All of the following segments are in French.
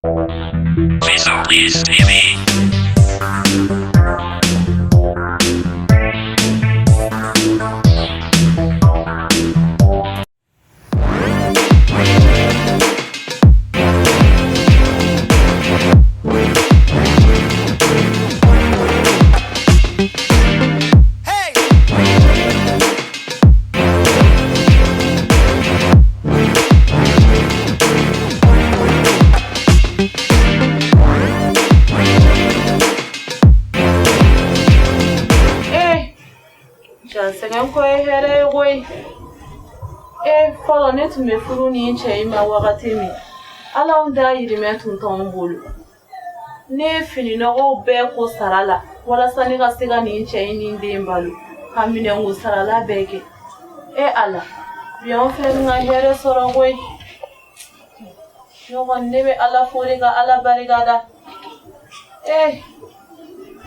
Please TV. Follow net me furu ni che ma wakati mi ala onda yirime tunton bolu ne fini no go be ko sarala wala sani ga siga ni che ni ndembalu kamine ngu sarala beke ala bion fe nga here soro goy yo gon nebe ala foriga ala barigada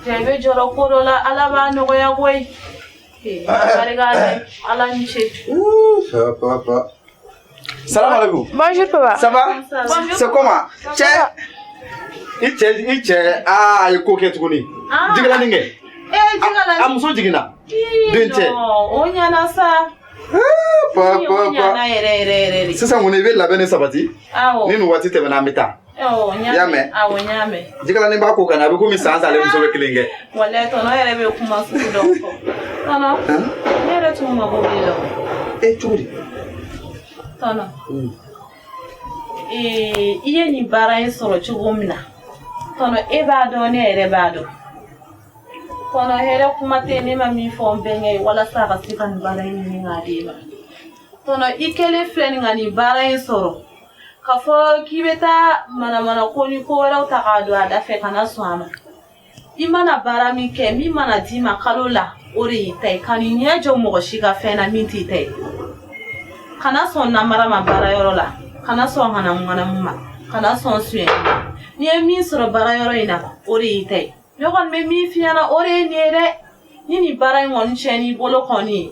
jebe joro korola ala ba no ya goy ala nche papa. Salam alaikum. Bonjour papa. Ça va? C'est comment? Iche il coquet tuguni. Jigala ninge. Jigala. Amuso jigina. Denche. Onya na sa. Papa. Sasa muneve la bene sabati. Ninu wati tebe na mita. Nyame. Nyame. Jigala nimba ko kana be ko mi sansa le muso be kilinge. Wala to no yere be kuma su do ko. Tano. Yere tu ma bo bilo. Churi. Tano. Iye ni bara en soro chugumna. Tano eba do ne ere bado. Tano here kuma te ne ma mi fo mbenge wala sa ba sikan bara ni ngadiba. Tano ikele fleni ngani bara en soro. Kafo kibeta mana koni ko wala utaqadu ada fe kana swama. Imana bara mi ke mi mana dima kalola ori tai kaninya jo mo shiga fe na minti tai. Kana son na mara ma bara yorola. Kana son hana mwana muma. Kana son suye. Ni mi soro bara yoro ina ori tai. Yogon me mi fiana ori nere. Ni bara ngon cheni bolo koni.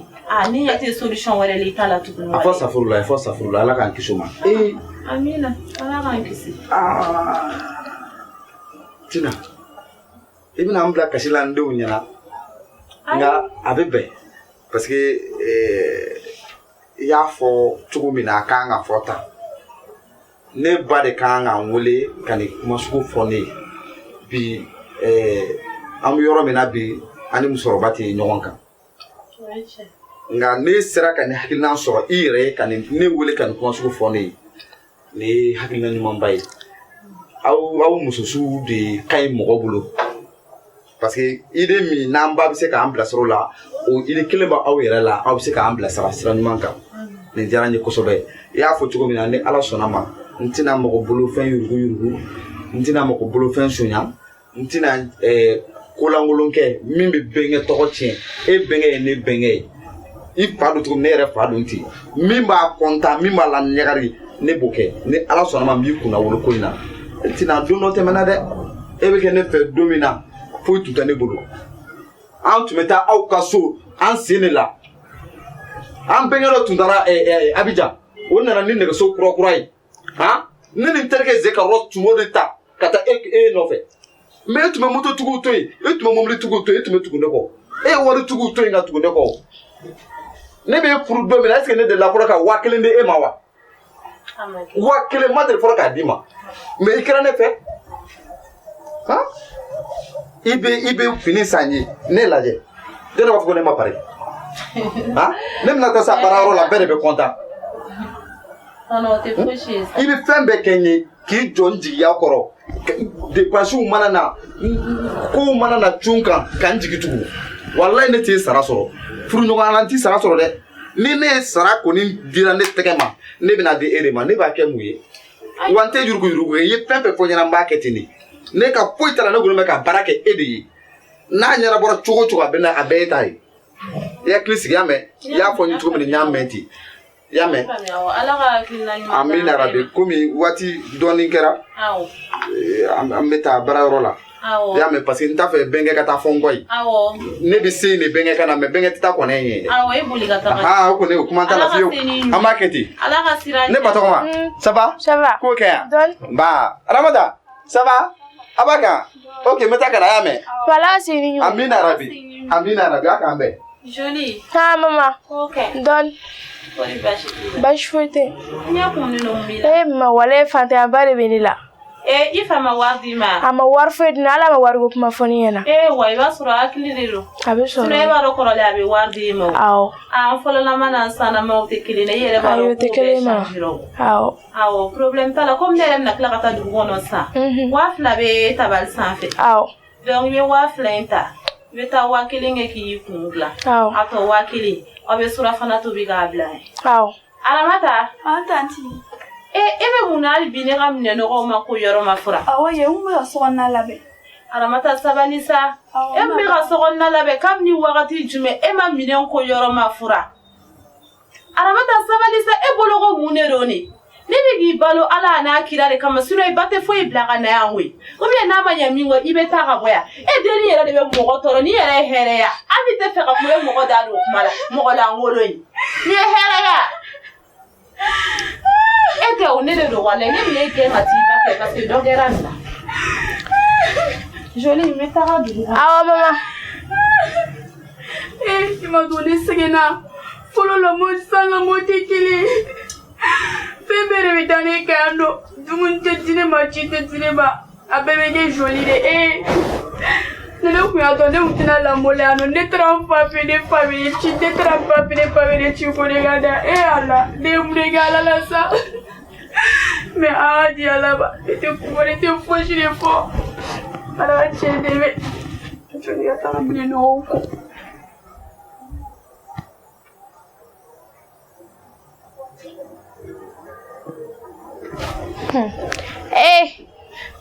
Ni yate solution wale litala tukunu. Afosa furula ala kan kishuma. Amina, ala kan kisi. Tina. Ibn ambla kashila ndo nyana. Nga abebe parce que ya fo tugumina kanga fota. Ne bade kanga ngole kani masuko fone bi am yoro mena bi ani musorobati nyonka. Nga ne sera kani hakilna so ire kani ne wole kani masuko fone ni hakilna nyumon bay. Aw mususu de kay mogobulo. Parce que ide mi namba bi se ka amblasro la o ide keleba aw yera la aw se ka amblasra sran manka ni jaranye kosobe ya fo tugo mina ne ala sonama ntina mo bolo fen yurugu ntina mo bolo fen sonya ntina kolangolonke mimbe benge tokotien benge ne benge I padu tugo ne re padu nti mimba konta mimba la nyagari ne boke ne ala sonama mi kuna wolo koina ntina do no temana de ebe ke ne fe domina faut tout année bolo an tumeta au kaso an senela an bengelo tundara Abidjan onana ni ne so kurai ni terke zeka ro tumodeta kata no fe me tume moto tugu toy tume momli tugu toy tume tugu neko wori tugu toy nga tugu neko ne be pour do me est-ce que ne de la poraka wakele ne mawa wakele madre poraka dima me ikra ne fe ibe fini sanyi ne laje de na foko ne ma pare nem na ta sa pararo la bere be content non te fushi ibe fembe kenyi ki jonji ya koro de pasu manana ko manana chunka kanji kitugu wallahi ne ti sara soro furu nyoga lanti sara soro de ni ne sara ko ni dira ne tegema ne bina de erema ne ba kemuye wante jurugu ye fembe fo nyana market ni ne ka poitala na gulu meka barake edi na nyara bora chogo abena abetai ya klisi yame ya fo nyitu mini nyamenti yame ala ga kinna amina rabbi komi wati doni kera aw ameta barayrola Awɔ. Ya mais parce que n t'a fɛ bɛnkɛ ka taa fɔ n kɔ ye. Awɔ. Ne bɛ se ni bɛnkɛ ka na mais bɛnkɛ tɛ taa kɔnɛ ye. Awɔ e boli ka taga. Ah o kɔni o kuma t'a la fiyewu. An b'a kɛ ten. Ala ka sira. Ne ba tɔgɔ ma. Ça va? Ça va. Ko kɛ yan. Don. Ba Ramata. Ça va? A b'a kan. Ok n bɛ taa ka na y'a mɛn. Voilà c'est ni. Amina rabi. Amina rabi a k'an bɛn. Jolie. Ah maman. Ok. Don. Kori baasi t'i la. Baasi foyi tɛ. N y'a kun ninnu b'i la. Ma walayi fantanyaba de bɛ ne la. I fa ma wari d'i ma. A ma wari foyi di ne ala ma wari ko kuma fɔ ne ɲɛna. Wa i b'a sɔrɔ hakili de don. A bɛ sɔrɔ. Sinon e b'a dɔn kɔrɔlen a bɛ wari d'i ma. Awɔ. An fɔlɔlama n'an sannamaw tɛ kelen ye. I yɛrɛ b'a dɔn k'u bɛɛ changé ra. Awɔ. Awɔ problème t'a la komi ne yɛrɛ bɛna tila ka taa dugu kɔnɔ sisan. 2000 bɛ tabali sanfɛ. Awɔ. Donc i bɛ 2000 in ta. I bɛ taa 1000 kɛ k'i kun dilan. Awɔ. A tɔ 1000 aw bɛ surafana tobi k'a bila yen. Awɔ. Aramata. Tanti. E bɛ mun na hali bi ne ka minɛnɔgɔw ma ko yɔrɔ ma fura. Awɔ ye n bɛ ka sokɔnɔna labɛn. Aramata sabali sa. E min bɛ ka sokɔnɔna labɛn kabini wagati jumɛn e ma minɛn ko yɔrɔ ma fura. Aramata sabali sa e bolo ko mun de don ne? Ne bɛ k'i balo ala n'a kira de kama sinon i ba tɛ foyi bila ka na yan koyi. Ou bien n'a ma ɲɛ min kɔ i bɛ taa ka bɔ yan. E denni yɛrɛ de bɛ mɔgɔ tɔɔrɔ n'i yɛrɛ ye hɛrɛya. Hali tɛ fɛ ka kun bɛ mɔgɔ da don kuma la mɔgɔ lankolon in. N'i ye hɛrɛya. E tɛ o ne de don walayi ne min ye gɛn ka t'i ba fɛ parce que dɔ kɛra nin na. Jolie n bɛ taga dugu kɔnɔ. Awɔ maman. I ma don ne sɛgɛnna. Fɔlɔ lamɔ sisan lamɔ tɛ kelen ye. Fɛn bɛɛ de bɛ taa ne kɛ yan nɔ. Dumuni tɛ di ne ma ci tɛ di ne ma. A bɛɛ bɛ kɛ Jolie de. Ne kun y'a dɔn ne kun tɛna lamɔ la yan nɔ. Ne taara n fa fɛ ne fa bɛ ne ci. Ne taara n ba fɛ ne fa bɛ ne ci ko ne ka da. Ala ne ye mun de kɛ ala la sa. Mais a ka di ala ma. Ne tɛ kuma ne tɛ fosi de fɔ. Ala ka cɛ dɛmɛ. Jolie ka taga minɛnɔgɔw ko.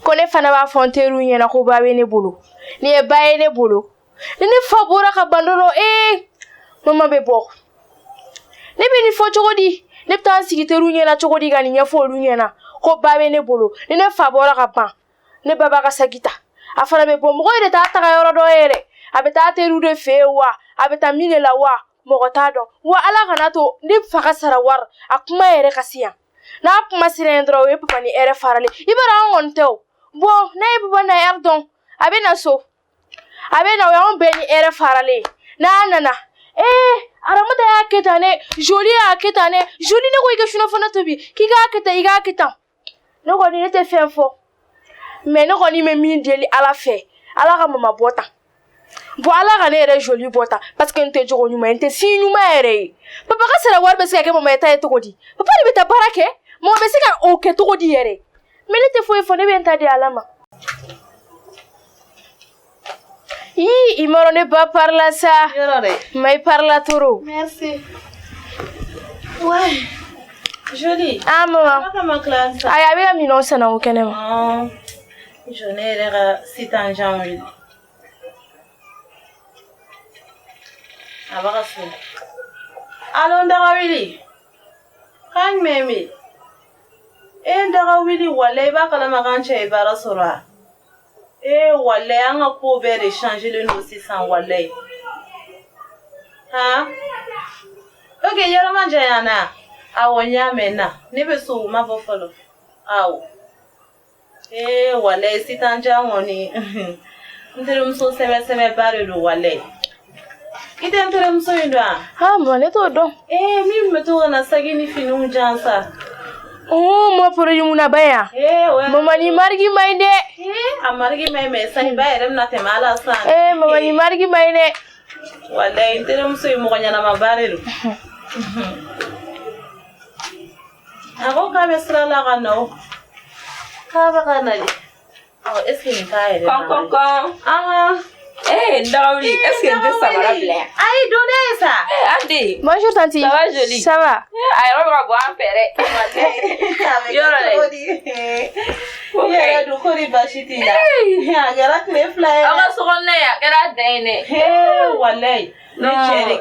Ko ne fana b'a fɔ n teriw ɲɛna ko ba bɛ ne bolo. Ni ye ba ye ne bolo. Ni ne fa bɔra ka ban dɔrɔn mama bɛ bɔ. Ne bɛ nin fɔ cogo di? Ne bɛ taa n sigi teriw ɲɛna cogo di ka nin ɲɛfɔ olu ɲɛna ko ba bɛ ne bolo. Ni ne fa bɔra ka ban ne ba b'a ka saki ta. A fana bɛ bɔ mɔgɔ yɛrɛ t'a taga yɔrɔ dɔ yɛrɛ. A bɛ taa teriw de fɛ yen wa? A bɛ taa min de la wa? Mɔgɔ t'a dɔn. Wa ala kana to ne fa ka sara wari a kuma yɛrɛ ka se yan. N'a kuma sera yen dɔrɔn o ye papa ni hɛrɛ faralen. I b'a dɔn an kɔni tɛ o. Bon n'a ye papa na hɛrɛ dɔn a bɛ na so. A bɛ na o y'anw bɛɛ ni hɛrɛ faralen. N'a nana Aramata y'a kɛ tan dɛ. Jolie y'a kɛ tan dɛ. Jolie ne ko i ka sunafana tobi k'i k'a kɛ tan i k'a kɛ tan. Ne kɔni ne tɛ fɛn fɔ. Mais ne kɔni bɛ min deli ala fɛ ala ka mama bɔ tan. Bon ala ka ne yɛrɛ Jolie bɔ tan parce que n tɛ jogo ɲuman ye n tɛ si ɲuman yɛrɛ ye. Papa ka sara wari bɛ se ka kɛ mama ye ta ye cogo di? Papa de bɛ taa baara kɛ mama bɛ se ka o kɛ cogo di yɛrɛ? Mais ne tɛ foyi fɔ ne bɛ n ta di ala ma. Il m'a donné pas par là ça. Mais par là trop. Merci. Ouais. Jolie. Ah maman. Comment classe? Aïe avec mi non ça n'a aucun nom. Je n'ai rien si tant janvier. Abarasu. Allons Darawili. Kan memi. Darawili wala ba kala magancha ibara sura. Wale an ka ko bɛɛ de changer no sisan wale. Ha? Ok, yɔrɔma janyana. Awɔ n y'a mɛn na. Ne bɛ so ma bɔ fɔlɔ. Awɔ. Wale sitan jan kɔni. N terimuso sɛbɛ ba de don wale. I tɛ n terimuso in dɔn wa? Ah maman ne t'o dɔn. Min bɛ to ka na sagi ni finiw jan sa. Ma pori muna baya. Mama ni margi mai de. A margi mai mai sai ba yɛrɛ bɛna tɛmɛ ala san. Mama ni margi mai de. Wallahi n terimuso ye mɔgɔ ɲɛnama ba de don. A ko k'a bɛ sira la ka na o. K'a bɛ ka na de. Est ce que nin t'a yɛrɛ na? Kɔn. Darawili, est-ce que n tɛ samara bila yan? Ayi don ne ye sa. Andi. Bonjour tanti. Ça va Jolie? Ça va. A yɔrɔ bɛ ka bɔ an fɛ dɛ. Yɔrɔ dɛ. Yɛrɛ dun ko ni baasi t'i la. A kɛra tile fila ye. Aw ka sokɔnɔna ye a kɛra dan ye dɛ. Walayi. Ne cɛ de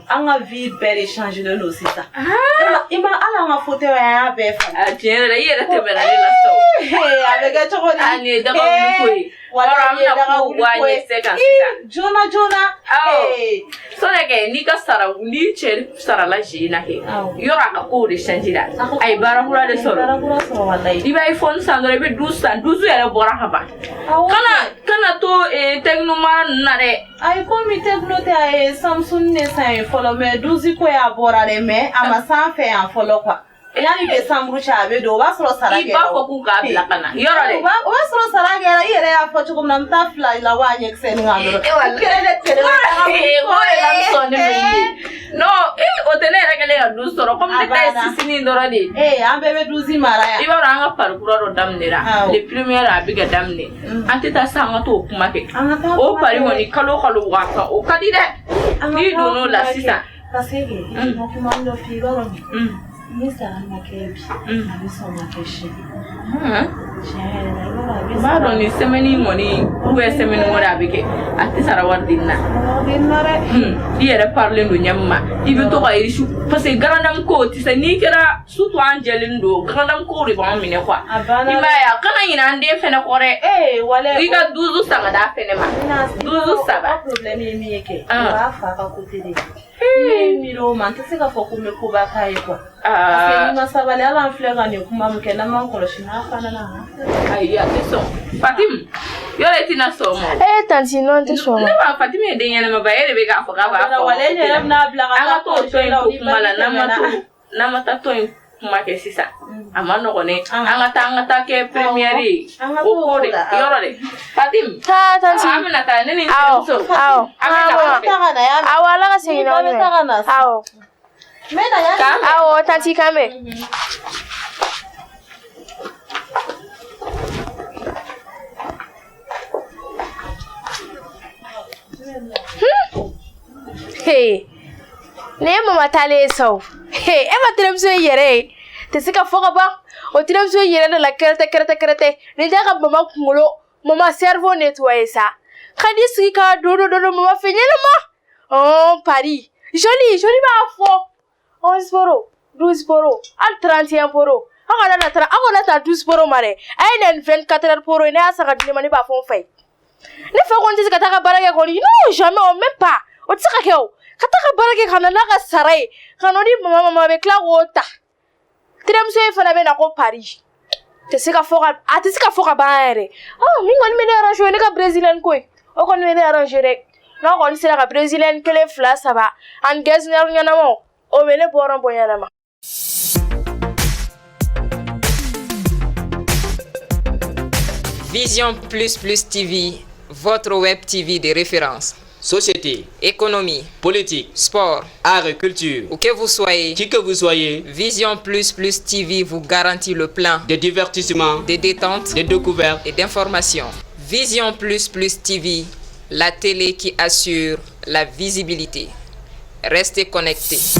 an ka vie bɛɛ de changelen don sisan. I ma hali an ka fauteuil an y'a bɛɛ falen. A tiɲɛ yɛrɛ i yɛrɛ tɛmɛna ne la sa o. A bɛ kɛ cogo di? A nin ye Darawili ko ye. wala amna ko wanye seka jona so leke ni ka sara ni che sara la jina he yora ka ko de changira ay bara hura de soro wallahi di bay fon sandre be 12 yere bora haba kana to tekno man na de ay ko mi tekno te ay Samsung ne sai follow me 12 ko ya bora de me ama san fe an follow kwa yani be samru chabe do ba soro sara ke ba ko ku ka bila kana yora de ba soro sara ke ire ya fo chukum nam ta fla la wa nyek sen ngalo kele no o tenere que le du soro comme de tay sisini ndoro de ambe be 12 mara ya iba ranga parcours do damnera le premier abiga damne antita sanga to kuma ke o pari woni kalo wa ka o kadi de ni do no la sisa kasege mo kuma ndo fi baro ni sara na kebi ni so na keshi Bado ni semeni moni uwe semeni mora bike ati sara wardina yere parler no nyamma ibi to ka irishu parce que grandam ko ti se ni kera sutu angelin do grandam ko ri ba mine kwa imaya kana ina ande fene kore wale iga 12 sanga da fene ma 12 saba problème mi yake ba fa ka ko tede mi ro man te se ka fo ko me ko ba kai kwa parce que ma sabale ala flera ni kuma mke na man ko shi na fa na Aïe, attention. Fatim, yo le tina somo. Tanti non te somo. Ne ba Fatim e den yana ba ele be ga fa ga ba. Wale ne ram na bla Anga to to kuma la na mata to kuma ke sisa. Amano ko ne. Anga ta ke premiere. O ko de. Yo le. Fatim. Ta tanti. Amina ta ne ni so. Amina ta na ya. Awala ka sigi no ne. Awo. Me na ya. Awo tanti kame. Hey, ne mama tale so. Hey, ema tiremso yere. Te sika foka ba. O tiremso yere de la kerete. Ne da ka mama kumulo. Mama cerveau nettoyer ça. Kadi sika dodo mama fenyele ma. Oh, Paris. Joli ba fo. 11 euro, 12 euro, al 31 euro. Agora ta 12 euro mare. Ay nen 24 euro ne asa ka dine mani ba fon fay. Ne fa kon dise ka ta ka barake ko ni. Non, jamais on même pas. O tsaka keo. Kataka barake kana na ka sarai. Kanoni mama be kla wota. Tiremso e fana be na ko Paris. Tesika foka baere. Oh, mi ngoni me de arrange ne ka Brazilian koy. O kon me de arrange rek. No kon sira ka Brazilian kele fla saba. An gesner nyana mo. O mele boron boyana ma. Vision Plus Plus TV, votre web TV de référence. Société, économie, politique, sport, art et culture. Où que vous soyez, Qui que vous soyez, Vision Plus Plus TV vous garantit le plan de divertissement, de détente, de découverte et d'information. Vision Plus Plus TV, la télé qui assure la visibilité. Restez connectés.